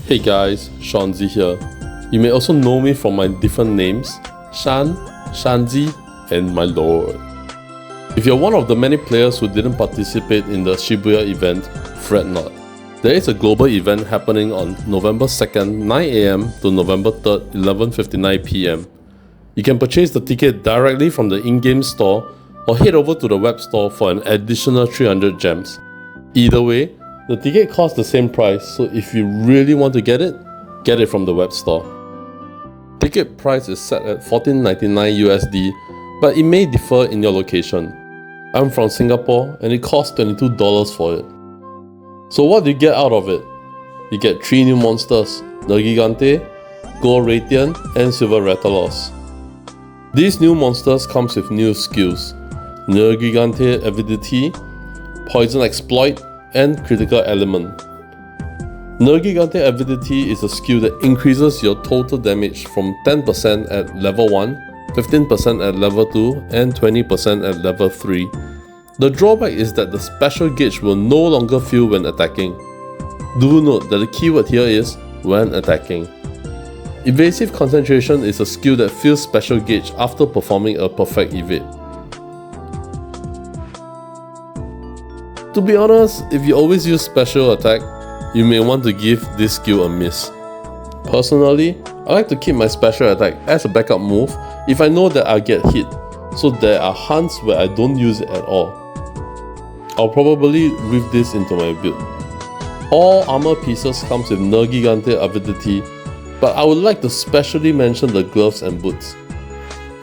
Hey guys, Shanzi here. You may also know me from my different names, Shan, Shanzi, and my lord. If you're one of the many players who didn't participate in the Shibuya event, fret not. There is a global event happening on November 2nd, 9 AM to November 3rd, 11:59 PM. You can purchase the ticket directly from the in-game store or head over to the web store for an additional 300 gems. Either way, the ticket costs the same price, so if you really want to get it from the web store. Ticket price is set at $14.99 USD, but it may differ in your location. I'm from Singapore and it costs $22 for it. So what do you get out of it? You get 3 new monsters, Nergigante, Gold Radiant, and Silver Rathalos. These new monsters comes with new skills: Nergigante Avidity, Poison Exploit, and Critical Element. Nergigante Avidity is a skill that increases your total damage from 10% at level 1, 15% at level 2, and 20% at level 3. The drawback is that the special gauge will no longer feel when attacking. Do note that the keyword here is when attacking. Evasive Concentration is a skill that feels special gauge after performing a perfect evade. To be honest, if you always use special attack, you may want to give this skill a miss. Personally, I like to keep my special attack as a backup move if I know that I'll get hit, so there are hunts where I don't use it at all. I'll probably weave this into my build. All armor pieces comes with Nergigante Avidity, but I would like to specially mention the gloves and boots.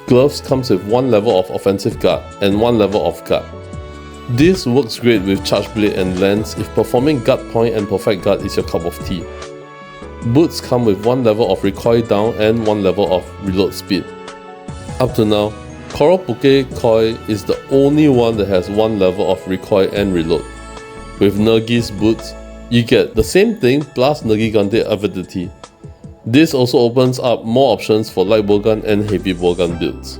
Gloves comes with 1 level of offensive guard and 1 level of guard. This works great with Charge Blade and Lance if performing Guard Point and Perfect Guard is your cup of tea. Boots come with 1 level of recoil down and 1 level of reload speed. Up to now, Coral Poke Koi is the only one that has 1 level of recoil and reload. With Nergi's boots, you get the same thing plus Nergigante Avidity. This also opens up more options for light bowgun and heavy bowgun builds.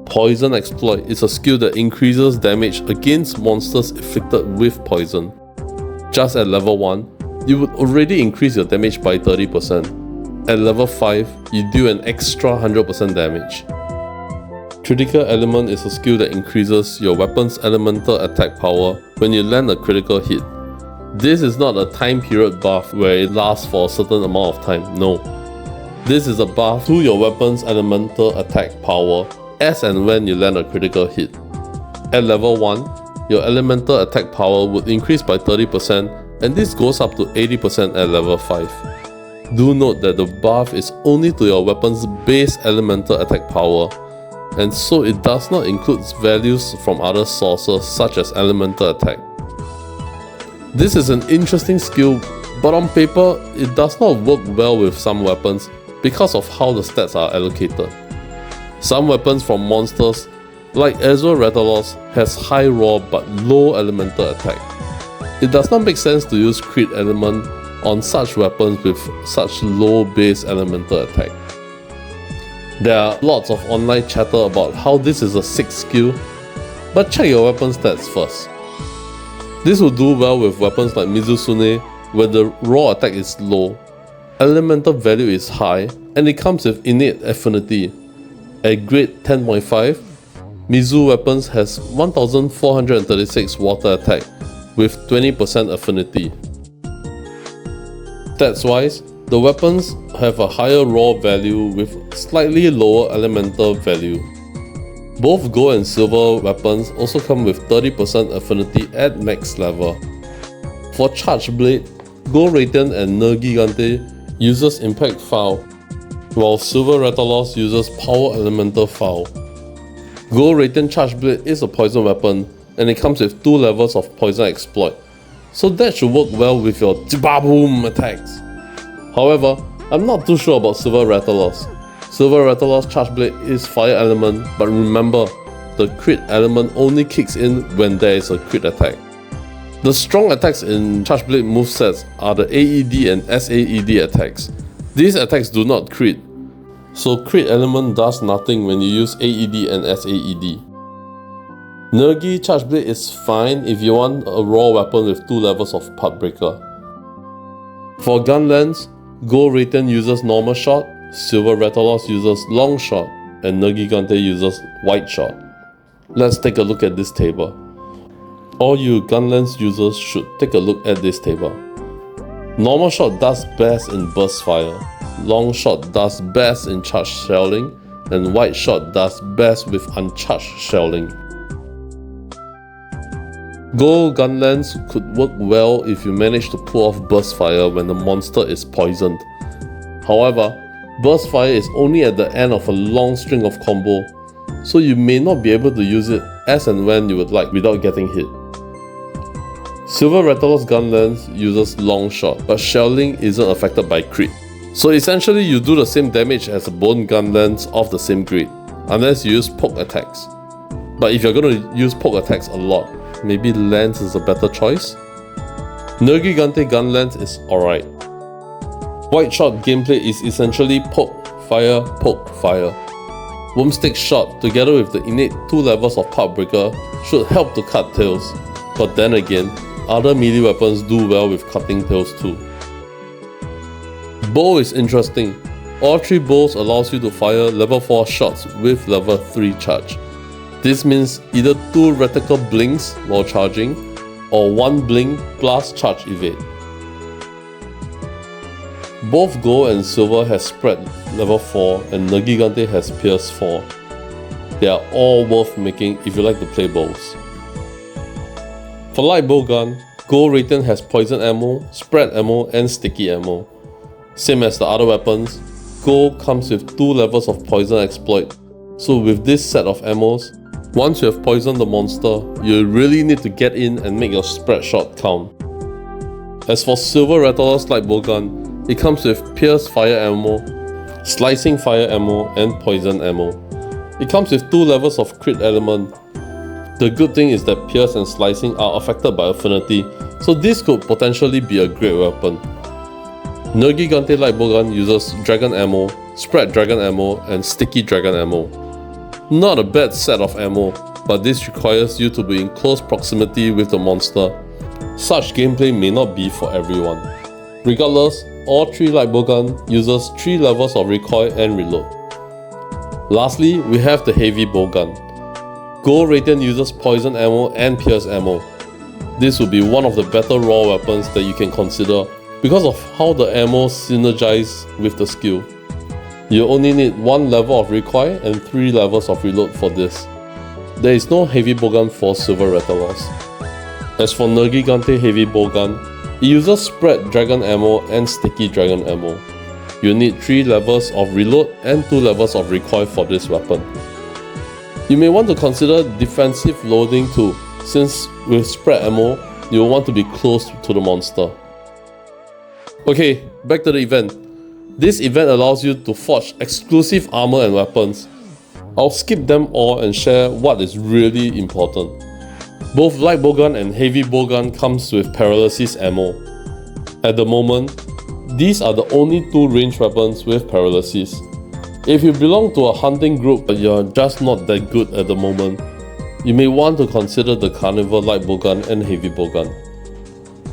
Poison Exploit is a skill that increases damage against monsters afflicted with poison. Just at level 1, you would already increase your damage by 30%. At level 5, you do an extra 100% damage. Critical Element is a skill that increases your weapon's elemental attack power when you land a critical hit. This is not a time period buff where it lasts for a certain amount of time, no. This is a buff to your weapon's elemental attack power as and when you land a critical hit. At level 1, your elemental attack power would increase by 30%, and this goes up to 80% at level 5. Do note that the buff is only to your weapon's base elemental attack power, and so it does not include values from other sources such as elemental attack. This is an interesting skill, but on paper, it does not work well with some weapons because of how the stats are allocated. Some weapons from monsters, like Silver Rathalos, has high raw but low elemental attack. It does not make sense to use crit element on such weapons with such low base elemental attack. There are lots of online chatter about how this is a sick skill, but check your weapon stats first. This will do well with weapons like Mizusune, where the raw attack is low, elemental value is high, and it comes with innate affinity. At grade 10.5, Mizu weapons has 1436 water attack with 20% affinity. Stats wise, the weapons have a higher raw value with slightly lower elemental value. Both gold and silver weapons also come with 30% affinity at max level. For Charge Blade, Gold Radiant and Nergigante uses Impact Foul, while Silver Rathalos uses Power Elemental Foul. Gold Radiant Charge Blade is a poison weapon, and it comes with 2 levels of Poison Exploit, so that should work well with your Jibaboom attacks. However, I'm not too sure about Silver Rathalos. Silver Rathalos Charge Blade is Fire Element, but remember, the crit element only kicks in when there is a crit attack. The strong attacks in Charge Blade movesets are the AED and SAED attacks. These attacks do not crit, so crit element does nothing when you use AED and SAED. Nergi Charge Blade is fine if you want a raw weapon with 2 levels of Part Breaker. For Gunlance, Gold Raytheon uses normal shot, Silver Referral uses long shot, and Nergigante uses wide shot. Let's take a look at this table. All you Gunlance users should take a look at this table. Normal shot does best in burst fire, long shot does best in charged shelling, and wide shot does best with uncharged shelling. Gold Gunlance could work well if you manage to pull off burst fire when the monster is poisoned. However, burst fire is only at the end of a long string of combo, so you may not be able to use it as and when you would like without getting hit. Silver Referral's Gunlance uses long shot, but shelling isn't affected by crit. So essentially you do the same damage as a bone Gunlance of the same grade, unless you use poke attacks. But if you're going to use poke attacks a lot, maybe Lance is a better choice? Nergigante Gunlance is alright. Wide shot gameplay is essentially poke, fire, Wormstick shot together with the innate 2 levels of Part Breaker should help to cut tails, but then again, other melee weapons do well with cutting tails too. Bow is interesting. All 3 bows allows you to fire level 4 shots with level 3 charge. This means either 2 reticle blinks while charging, or 1 blink plus charge evade. Both Gold and Silver has spread level 4 and Nergigante has Pierce 4. They are all worth making if you like to play bows. For light bowgun, Gold Raytheon has poison ammo, spread ammo and sticky ammo. Same as the other weapons, Gold comes with 2 levels of poison exploit, so with this set of ammos, once you have poisoned the monster, you really need to get in and make your spread shot count. As for Silver Referral's light bowgun, it comes with Pierce fire ammo, slicing fire ammo and poison ammo. It comes with 2 levels of crit element. The good thing is that Pierce and slicing are affected by affinity, so this could potentially be a great weapon. Nergigante light bowgun uses dragon ammo, spread dragon ammo and sticky dragon ammo. Not a bad set of ammo, but this requires you to be in close proximity with the monster. Such gameplay may not be for everyone. Regardless, all 3 light bowgun uses 3 levels of recoil and reload. Lastly, we have the heavy bowgun. Gold Raytheon uses poison ammo and pierce ammo. This will be one of the better raw weapons that you can consider because of how the ammo synergize with the skill. You only need 1 level of recoil and 3 levels of reload for this. There is no heavy bowgun for Silver Referrals. As for Nergigante heavy bowgun, it uses spread dragon ammo and sticky dragon ammo. You need 3 levels of reload and 2 levels of recoil for this weapon. You may want to consider defensive loading too, since with spread ammo, you will want to be close to the monster. Okay, back to the event. This event allows you to forge exclusive armor and weapons. I'll skip them all and share what is really important. Both light bowgun and heavy bowgun comes with paralysis ammo. At the moment, these are the only 2 ranged weapons with paralysis. If you belong to a hunting group but you're just not that good at the moment, you may want to consider the Carnival light bowgun and heavy bowgun.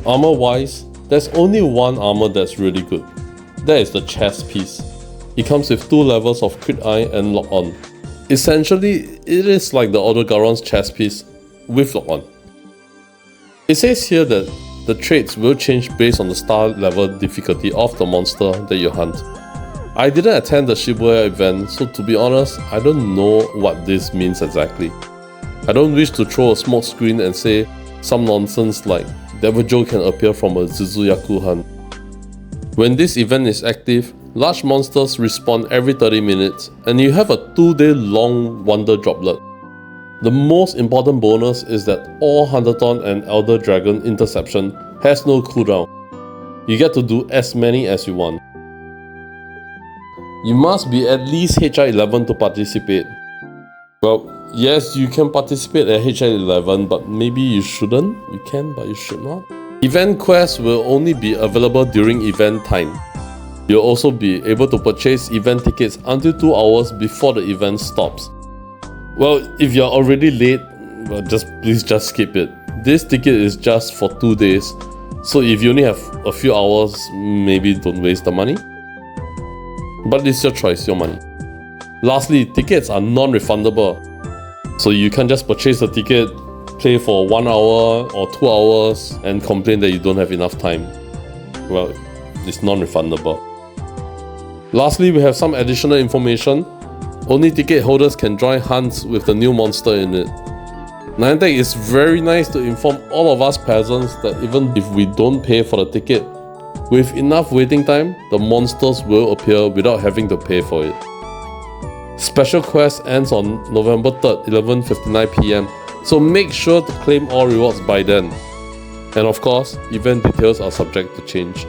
Armor wise, there's only one armor that's really good. That is the chest piece. It comes with 2 levels of crit eye and lock on. Essentially, it is like the Odogaron's chest piece with lock on. It says here that the traits will change based on the star level difficulty of the monster that you hunt. I didn't attend the Shibuya event, so to be honest, I don't know what this means exactly. I don't wish to throw a smoke screen and say some nonsense like Devil Joe can appear from a Zuzuyaku hunt. When this event is active, large monsters respawn every 30 minutes and you have a 2-day long Wonder Droplet. The most important bonus is that all Hunterthorn and Elder Dragon interception has no cooldown. You get to do as many as you want. You must be at least HI 11 to participate. Well, yes, you can participate at HI 11, but maybe you shouldn't. You can, but you should not. Event quests will only be available during event time. You'll also be able to purchase event tickets until 2 hours before the event stops. Well, if you're already late, well, please just skip it. This ticket is just for 2 days, So if you only have a few hours, maybe don't waste the money. But it's your choice, your money. Lastly, tickets are non-refundable. So you can't just purchase a ticket, play for 1 hour or 2 hours and complain that you don't have enough time. Well, it's non-refundable. Lastly, we have some additional information. Only ticket holders can join hunts with the new monster in it. Niantic is very nice to inform all of us peasants that even if we don't pay for the ticket, with enough waiting time, the monsters will appear without having to pay for it. Special quest ends on November 3rd, 11:59 PM, so make sure to claim all rewards by then. And of course, event details are subject to change.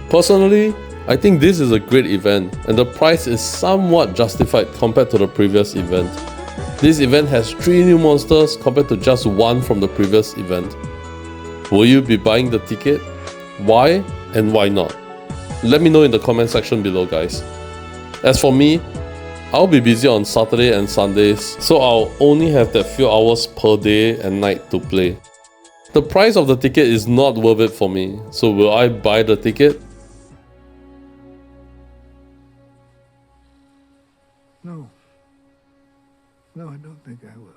Personally, I think this is a great event and the price is somewhat justified compared to the previous event. This event has 3 new monsters compared to just 1 from the previous event. Will you be buying the ticket? Why and why not? Let me know in the comment section below, guys. As for me, I'll be busy on Saturday and Sundays, so I'll only have that few hours per day and night to play. The price of the ticket is not worth it for me, so will I buy the ticket? No. No, I don't think I will.